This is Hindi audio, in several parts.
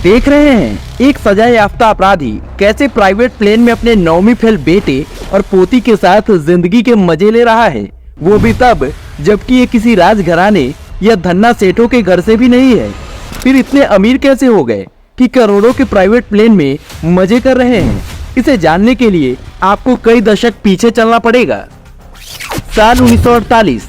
देख रहे हैं एक सजा याफ्ता अपराधी कैसे प्राइवेट प्लेन में अपने 9वीं फेल बेटे और पोती के साथ जिंदगी के मजे ले रहा है, वो भी तब जबकि ये किसी राजघराने या धन्ना सेठों के घर से भी नहीं है। फिर इतने अमीर कैसे हो गए कि करोड़ों के प्राइवेट प्लेन में मजे कर रहे हैं? इसे जानने के लिए आपको कई दशक पीछे चलना पड़ेगा। साल 1948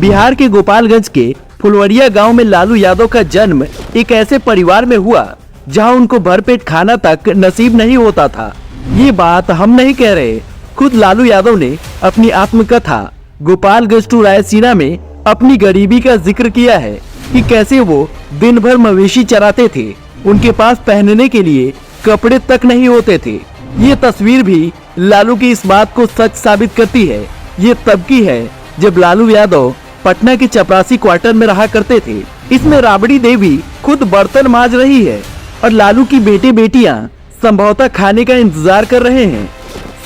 बिहार के गोपालगंज के फुलवरिया गांव में लालू यादव का जन्म एक ऐसे परिवार में हुआ जहां उनको भरपेट खाना तक नसीब नहीं होता था। ये बात हम नहीं कह रहे, खुद लालू यादव ने अपनी आत्मकथा गोपालगंज टू रायसीना में अपनी गरीबी का जिक्र किया है कि कैसे वो दिन भर मवेशी चराते थे, उनके पास पहनने के लिए कपड़े तक नहीं होते थे। ये तस्वीर भी लालू की इस बात को सच साबित करती है। ये तब की है जब लालू यादव पटना के चपरासी क्वार्टर में रहा करते थे। इसमें राबड़ी देवी खुद बर्तन मांज रही है और लालू की बेटे बेटियां संभवतः खाने का इंतजार कर रहे हैं।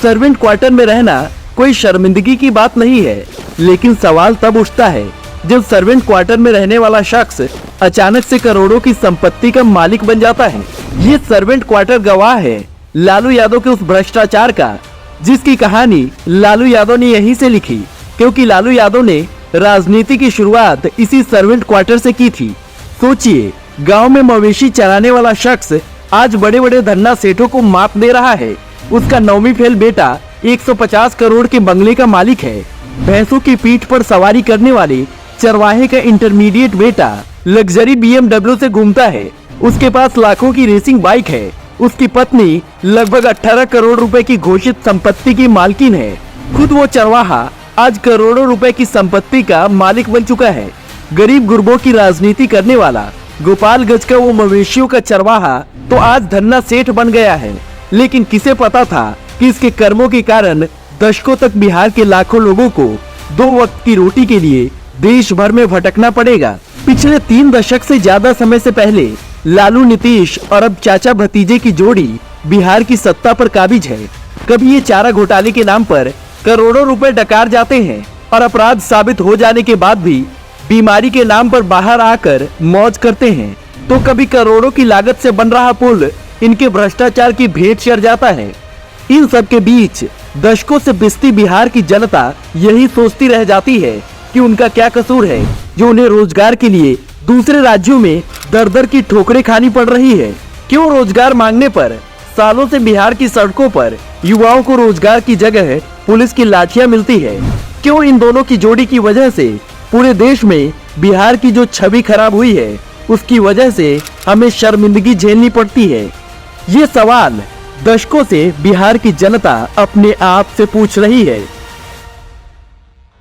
सर्वेंट क्वार्टर में रहना कोई शर्मिंदगी की बात नहीं है, लेकिन सवाल तब उठता है जब सर्वेंट क्वार्टर में रहने वाला शख्स अचानक से करोड़ों की संपत्ति का मालिक बन जाता है। ये सर्वेंट क्वार्टर गवाह है लालू यादव के उस भ्रष्टाचार का, जिसकी कहानी लालू यादव ने यहीं से लिखी, क्योंकि लालू यादव ने राजनीति की शुरुआत इसी सर्वेंट क्वार्टर से की थी। सोचिए, गांव में मवेशी चराने वाला शख्स आज बड़े बड़े धन्ना सेठों को मात दे रहा है। उसका 9वीं फेल बेटा 150 करोड़ के बंगले का मालिक है। भैंसों की पीठ पर सवारी करने वाले चरवाहे का इंटरमीडिएट बेटा लग्जरी BMW से घूमता है। उसके पास लाखों की रेसिंग बाइक है। उसकी पत्नी लगभग 18 करोड़ रुपए की घोषित संपत्ति की मालकिन है। खुद वो चरवाहा आज करोड़ों रुपए की संपत्ति का मालिक बन चुका है। गरीब गुरबों की राजनीति करने वाला गोपालगंज का वो मवेशियों का चरवाहा तो आज धन्ना सेठ बन गया है। लेकिन किसे पता था कि इसके कर्मों के कारण दशकों तक बिहार के लाखों लोगों को 2 वक्त की रोटी के लिए देश भर में भटकना पड़ेगा। पिछले 3 दशक से ज्यादा समय से पहले लालू नीतीश और अब चाचा भतीजे की जोड़ी बिहार की सत्ता पर काबिज है। कभी ये चारा घोटाले के नाम पर करोड़ों रुपए डकार जाते हैं और अपराध साबित हो जाने के बाद भी बीमारी के नाम पर बाहर आकर मौज करते हैं, तो कभी करोड़ों की लागत से बन रहा पुल इनके भ्रष्टाचार की भेंट चढ़ जाता है। इन सब के बीच दशकों से बिस्ती बिहार की जनता यही सोचती रह जाती है कि उनका क्या कसूर है जो उन्हें रोजगार के लिए दूसरे राज्यों में दर दर की ठोकरें खानी पड़ रही है। क्यों रोजगार मांगने पर सालों से बिहार की सड़कों पर युवाओं को रोजगार की जगह पुलिस की लाठियां मिलती है? क्यों इन दोनों की जोड़ी की वजह से पूरे देश में बिहार की जो छवि खराब हुई है उसकी वजह से हमें शर्मिंदगी झेलनी पड़ती है? ये सवाल दशकों से बिहार की जनता अपने आप से पूछ रही है।